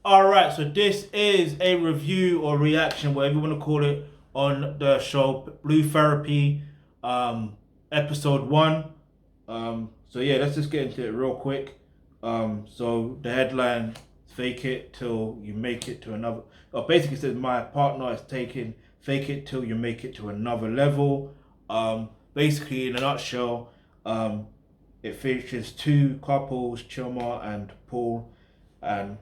Alright, so this is a review or reaction, whatever you want to call it, on the show Blue Therapy, um, episode 1. So yeah, let's just get into it real quick. So the headline, fake it till you make it to another, basically says my partner is taking fake it till you make it to another level. Basically in a nutshell, it features two couples, Chuma and Paul, and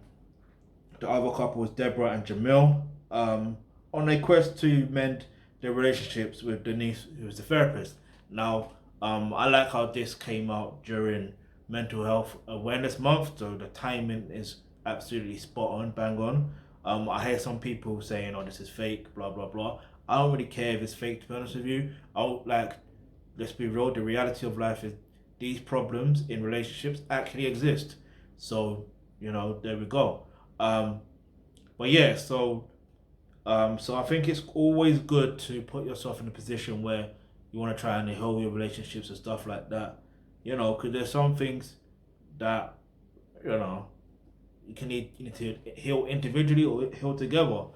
the other couple was Deborah and Jamel, on a quest to mend their relationships with Denise, who was the therapist. Now, I like how this came out during Mental Health Awareness Month, so the timing is absolutely spot on, bang on. I hear some people saying, "Oh, this is fake," blah blah blah. I don't really care if it's fake. To be honest with you, let's be real. The reality of life is these problems in relationships actually exist. So there we go. Um, but yeah, so I think it's always good to put yourself in a position where you want to try and heal your relationships and stuff like that. Because there's some things that you know you need to heal individually or heal together.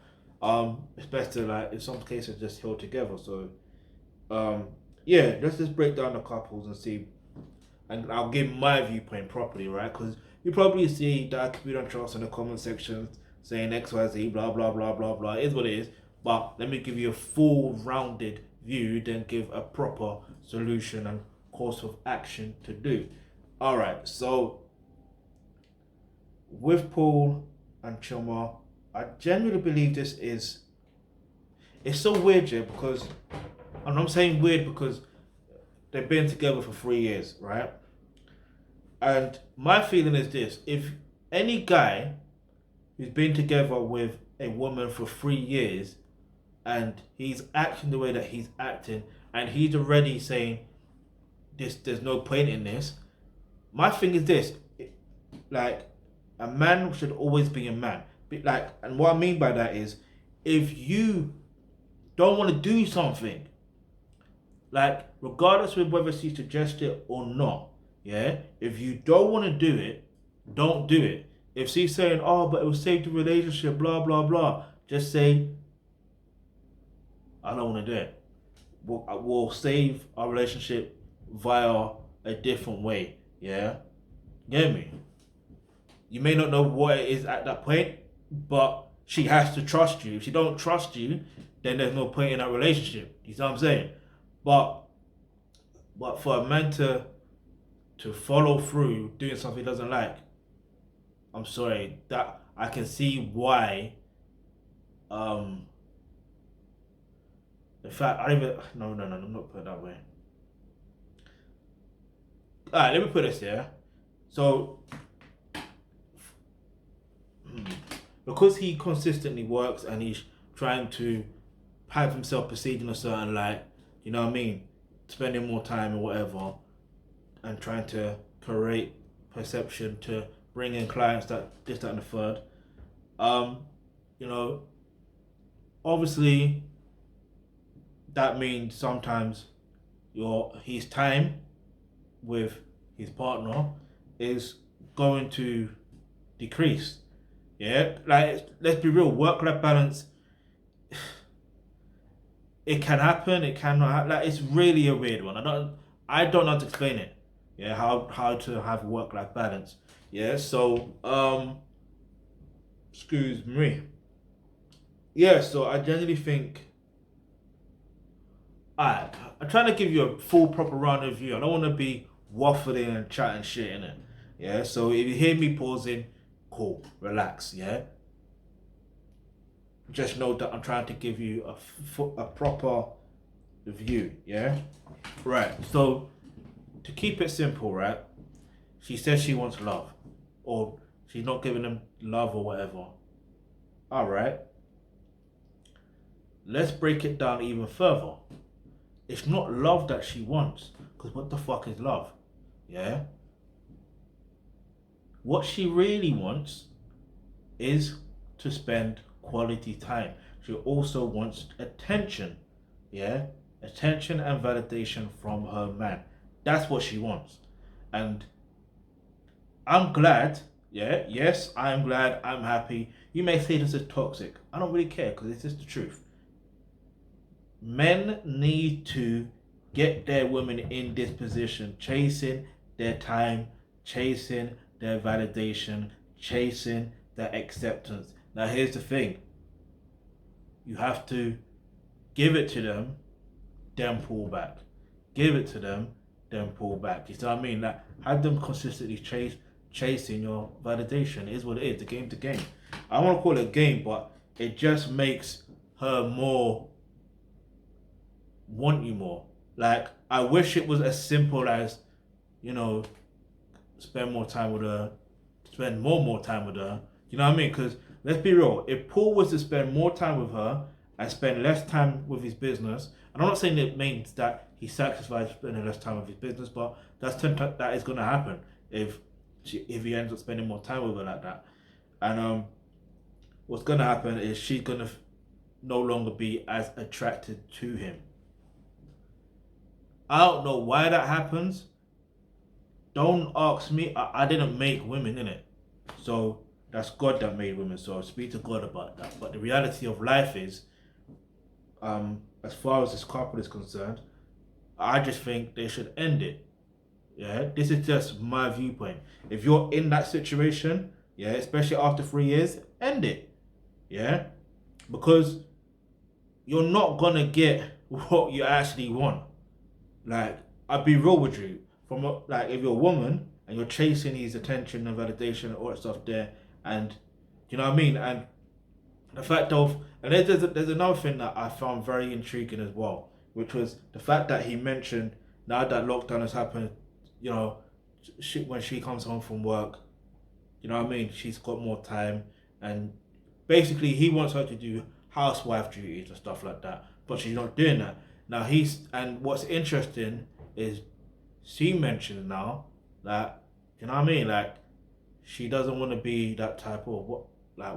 It's best to, like, in some cases, just heal together. So yeah, let's just break down the couples and see, and I'll give my viewpoint properly, right? Because you probably see the Alkebulantrust in the comment section saying XYZ, blah blah blah blah blah. It is what it is. But let me give you a full rounded view, then give a proper solution and course of action to do. Alright, so with Paul and Chuma, I genuinely believe it's so weird, yeah, because, and I'm saying weird because they've been together for 3 years, right? And my feeling is this: if any guy who's been together with a woman for 3 years and he's acting the way that he's acting, and he's already saying there's no point in this, my thing is this: like, a man should always be a man. And what I mean by that is, if you don't want to do something, like, regardless of whether she suggests it or not, yeah, if you don't want to do it, don't do it. If she's saying, "Oh, but it will save the relationship," blah blah blah, just say, "I don't want to do it. We'll save our relationship via a different way." Yeah, get me? You may not know what it is at that point, but she has to trust you. If she don't trust you, then there's no point in that relationship. You see what I'm saying? But for a man to follow through doing something he doesn't like, I'm sorry, that I can see why. The fact, I don't even, no, I'm not put it that way. All right, let me put this here. So, because he consistently works and he's trying to have himself perceived in a certain light, you know what I mean, spending more time or whatever, and trying to create perception to bring in clients, that this, that, and the third. You know, obviously that means sometimes his time with his partner is going to decrease. Yeah, like, let's be real, work-life balance, it can happen, it cannot happen. Like, it's really a weird one. I don't know how to explain it. Yeah, how to have work-life balance. Yeah, so excuse me. Yeah, so I generally think, I'm trying to give you a full proper round of view. I don't want to be waffling and chatting shit in it. Yeah, so if you hear me pausing, cool, relax. Yeah, just know that I'm trying to give you a proper view. Yeah, right. So to keep it simple, right? She says she wants love, or she's not giving them love or whatever. All right. Let's break it down even further. It's not love that she wants, because what the fuck is love? Yeah? What she really wants is to spend quality time. She also wants attention. Yeah? Attention and validation from her man. That's what she wants. And I'm glad Yeah, yes, I'm glad, I'm happy. You may say this is toxic. I don't really care because it's just the truth. Men need to get their women in this position, chasing their time, chasing their validation, chasing their acceptance. Now, here's the thing, you have to give it to them, then pull back. Give it to them, then pull back. You see what I mean? Like, have them consistently chasing your validation. It is what it is. The game's the game. I want to call it a game, but it just makes her more want you more. Like, I wish it was as simple as, you know, spend more time with her, spend more time with her. You know what I mean? Because let's be real, if Paul was to spend more time with her and spend less time with his business, and I'm not saying it means that he sacrificed spending less time with his business, but that is going to happen if he ends up spending more time with her like that. And what's going to happen is she's going to no longer be as attracted to him. I don't know why that happens. Don't ask me. I didn't make women, in it. So that's God that made women. So I speak to God about that. But the reality of life is, as far as this couple is concerned, I just think they should end it. Yeah, this is just my viewpoint. If you're in that situation, yeah, especially after 3 years, end it. Yeah, because you're not gonna get what you actually want. Like, I'll be real with you. Like, if you're a woman and you're chasing his attention and validation and all that stuff there, and you know what I mean, and the fact of, and there's another thing that I found very intriguing as well, which was the fact that he mentioned now that lockdown has happened, you know, when she comes home from work, you know what I mean, she's got more time, and basically he wants her to do housewife duties and stuff like that, but she's not doing that. Now and what's interesting is she mentions now that, you know what I mean, like, she doesn't want to be that type of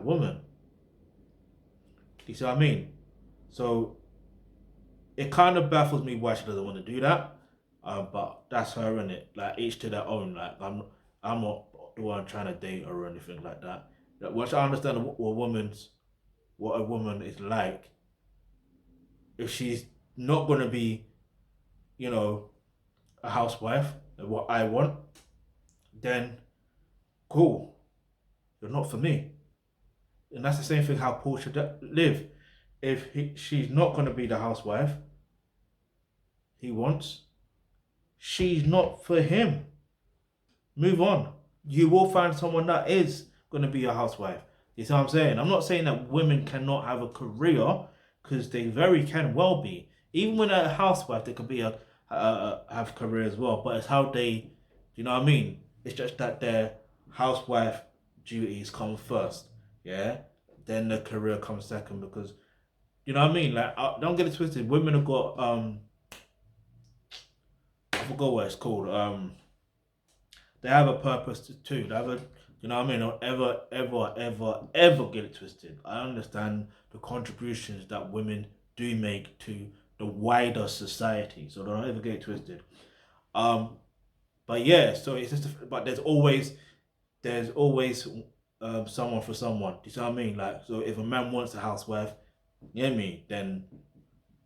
woman. Do you see what I mean? So it kind of baffles me why she doesn't want to do that. But that's her, in it. Like, each to their own. Like, I'm not the one trying to date her or anything like that. Like, once I understand what a woman is like, if she's not gonna be, you know, a housewife, what I want, then cool, you're not for me. And that's the same thing how Paul should live. If she's not gonna be the housewife he wants, she's not for him. Move on. You will find someone that is going to be a housewife. You see what I'm saying? I'm not saying that women cannot have a career, because they very can well be. Even when they're a housewife, they could be have a career as well. But it's how they, you know what I mean? It's just that their housewife duties come first. Yeah. Then the career comes second, because you know what I mean. Like, don't get it twisted. Women have got I forgot what it's called. They have a purpose too. They have a, you know what I mean? Don't ever get it twisted. I understand the contributions that women do make to the wider society. So don't ever get it twisted. Um, but yeah, so it's just, but there's always someone for someone. Do you see what I mean? Like, so if a man wants a housewife, you know me, then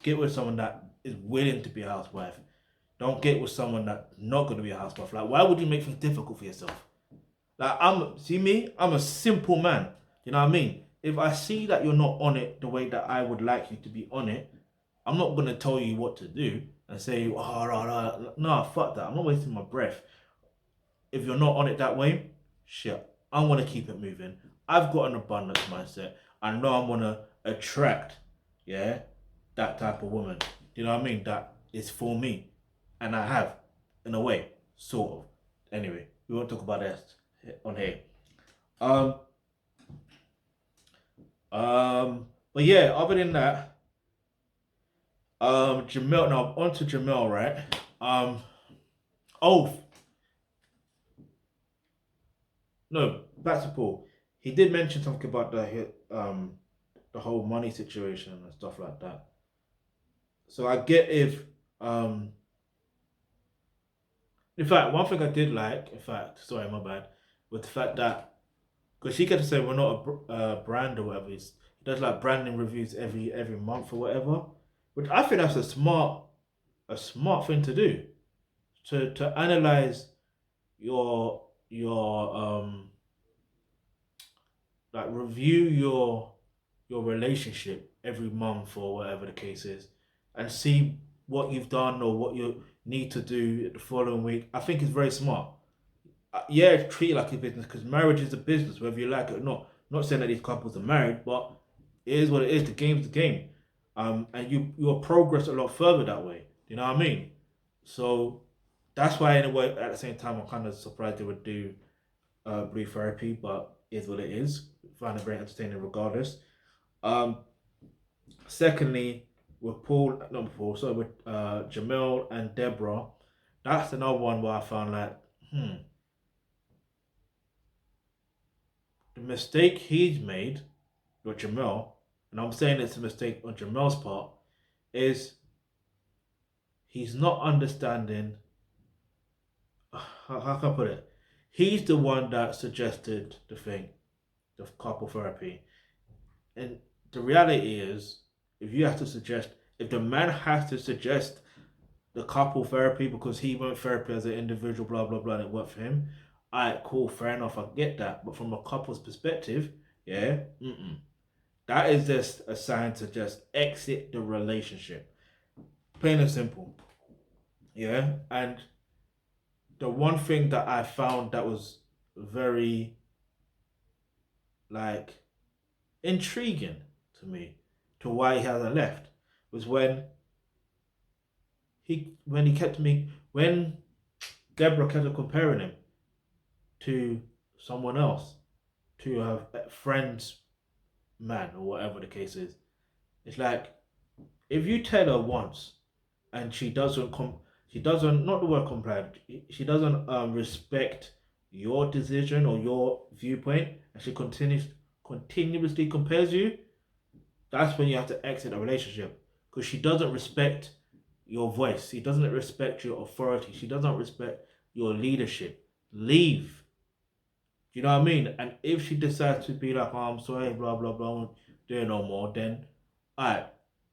get with someone that is willing to be a housewife. Don't get with someone that's not going to be a housewife. Like, why would you make things difficult for yourself? Like, I'm a simple man. You know what I mean? If I see that you're not on it the way that I would like you to be on it, I'm not going to tell you what to do and say, oh, no, fuck that. I'm not wasting my breath. If you're not on it that way, shit, I want to keep it moving. I've got an abundance mindset. I know I'm going to attract, yeah, that type of woman. You know what I mean? That is for me. And I have, in a way, sort of. Anyway, we won't talk about that on here. Um, but yeah, other than that, Jamel. Now on to Jamel, right? Oh no, back to Paul. He did mention something about the whole money situation and stuff like that. So I get if in fact, one thing I did like, in fact, sorry, my bad, was the fact that Because she kept saying we're not a brand or whatever. He does like branding reviews every month or whatever, which I think that's a smart thing to do, to analyze your like review your relationship every month or whatever the case is, and see what you've done or what you need to do the following week. I think it's very smart. Yeah, treat it like a business because marriage is a business, whether you like it or not. Not saying that these couples are married, but it is what it is. The game's the game, and you'll progress a lot further that way. You know what I mean? So that's why, in a way, at the same time, I'm kind of surprised they would do blue therapy, but it is what it is. Find it very entertaining, regardless. Um, Secondly, with Paul, not Paul, sorry, with Jamel and Deborah, that's another one where I found like, hmm, the mistake he's made with Jamel, and I'm saying it's a mistake on Jamel's part, is he's not understanding. How can I put it? He's the one that suggested the thing, the couple therapy, and the reality is, if you have to suggest, if the man has to suggest the couple therapy because he went therapy as an individual, blah blah blah, and it worked for him. Alright, cool, fair enough, I get that. But from a couple's perspective, yeah, that is just a sign to just exit the relationship. Plain and simple. Yeah. And the one thing that I found that was very like intriguing to me to why he hasn't left was when he kept me when Deborah kept comparing him to someone else, to a friend's man or whatever the case is. It's like if you tell her once and she doesn't, not the word comply, she doesn't respect your decision or your viewpoint, and she continuously compares you. That's when you have to exit a relationship because she doesn't respect your voice. She doesn't respect your authority. She doesn't respect your leadership. Leave. You know what I mean? And if she decides to be like, oh, I'm sorry, blah, blah, blah, won't do it no more, then, alright,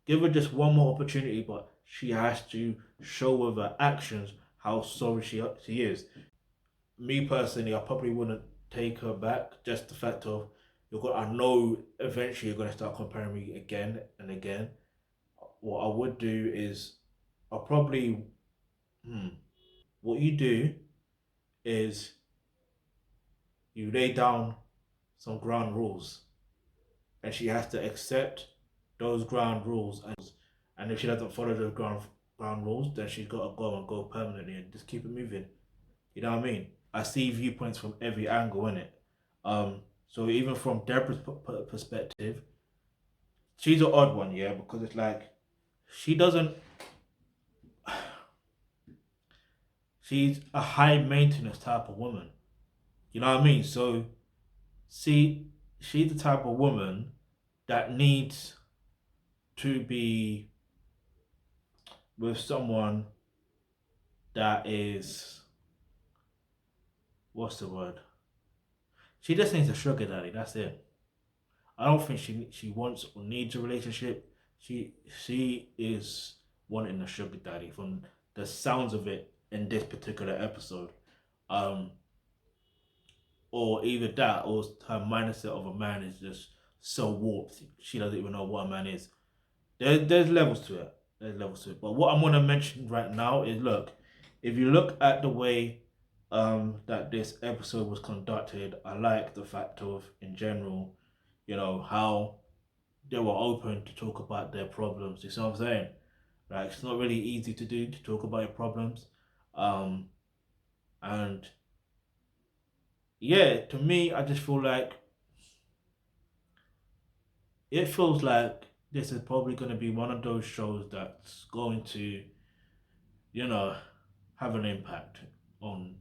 give her just one more opportunity, but she has to show with her actions how sorry she is. Me personally, I probably wouldn't take her back. Just the fact of, I know eventually you're going to start comparing me again and again. What I would do is, I'll probably, what you do is you lay down some ground rules and she has to accept those ground rules. And if she doesn't follow those ground rules, then she's got to go permanently and just keep it moving. You know what I mean? I see viewpoints from every angle in it. So even from Deborah's perspective, she's an odd one, yeah, because it's like she doesn't. She's a high maintenance type of woman. You know what I mean? So see, she's the type of woman that needs to be with someone that is, what's the word? She just needs a sugar daddy. That's it. I don't think she wants or needs a relationship. She is wanting a sugar daddy from the sounds of it in this particular episode. Um, or either that, or her mindset of a man is just so warped. She doesn't even know what a man is. There's levels to it. There's levels to it. But what I'm gonna mention right now is, look, if you look at the way that this episode was conducted, I like the fact of, in general, how they were open to talk about their problems. You see what I'm saying? Like, it's not really easy to do, to talk about your problems. Um, and yeah, to me, I just feel like it feels like this is probably going to be one of those shows that's going to, you know, have an impact on,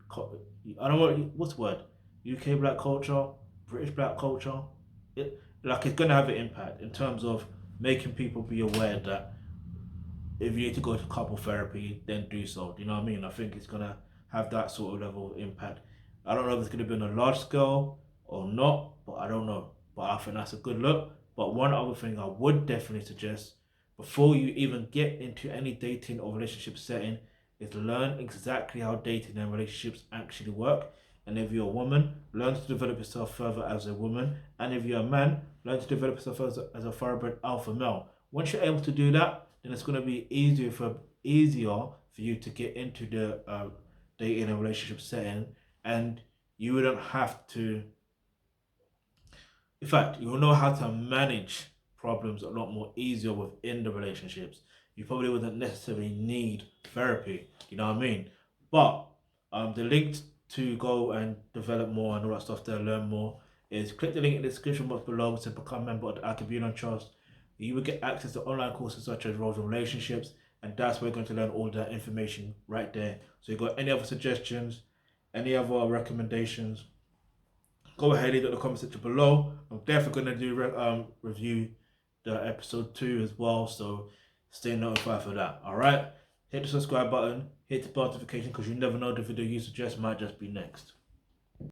I don't know, what's the word? UK black culture, British black culture. Like, it's going to have an impact in terms of making people be aware that if you need to go to couple therapy, then do so. Do you know what I mean? I think it's going to have that sort of level of impact. I don't know if it's going to be on a large scale or not, but I don't know. But I think that's a good look. But one other thing I would definitely suggest before you even get into any dating or relationship setting is learn exactly how dating and relationships actually work. And if you're a woman, learn to develop yourself further as a woman. And if you're a man, learn to develop yourself as a thoroughbred alpha male. Once you're able to do that, then it's going to be easier for you to get into the dating and relationship setting, and you wouldn't have to. In fact, you'll know how to manage problems a lot more easier within the relationships. You probably wouldn't necessarily need therapy. You know what I mean? But the link to go and develop more and all that stuff to learn more is click the link in the description box below to become a member of the Alkebulantrust. You will get access to online courses such as roles and relationships, and that's where you're going to learn all that information right there. So you got any other suggestions, any other recommendations, go ahead, leave it in the comment section below. I'm definitely going to do review the episode 2 as well, so stay notified for that. Alright, hit the subscribe button, hit the bell notification, because you never know, the video you suggest might just be next.